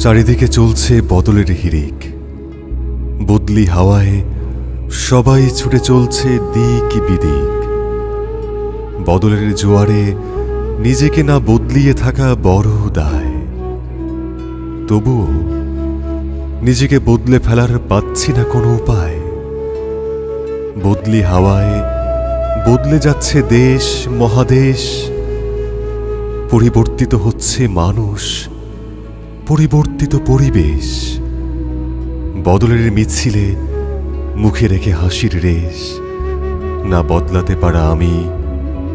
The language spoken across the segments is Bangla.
চারিদিকে চলছে বদলের হিড়িক, বদলি হাওয়ায় সবাই ছুটে চলছে দিক বিদিক। বদলের জোয়ারে নিজেকে না বদলিয়ে থাকা বড় দায়। তবুও নিজেকে বদলে ফেলার পাচ্ছি না কোনো উপায়। বদলি হাওয়ায় বদলে যাচ্ছে দেশ মহাদেশ, পরিবর্তিত হচ্ছে মানুষ, পরিবর্তিত পরিবেশ। বদলের মিছিলে মুখে রেখে হাসির রেশ, না বদলাতে পারা আমি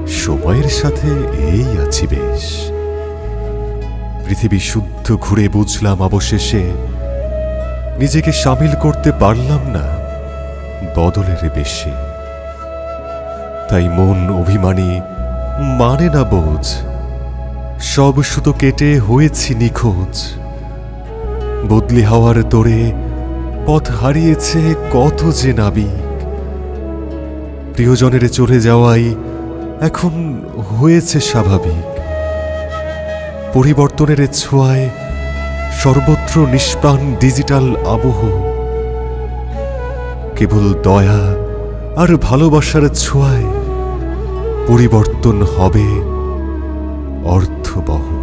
সময়ের সাথে এই আছি বেশ। পৃথিবী শুদ্ধ ঘুরে বুঝলাম অবশেষে, নিজেকে সামিল করতে পারলাম না বদলের বেশে। তাই মন অভিমানী মানে না বোঝ, সব সুতো কেটে হয়েছি নিখোঁজ। বদলি হাওয়ার তোড়ে পথ হারিয়েছে কত যে নাবিক। প্রিয়জনের চলে যাওয়াই এখন হয়েছে স্বাভাবিক। পরিবর্তনের ছোঁয়ায় সর্বত্র নিষ্প্রাণ ডিজিটাল আবহ। কেবল দয়া আর ভালোবাসার ছোঁয়ায় পরিবর্তন হবে অর্থবহ।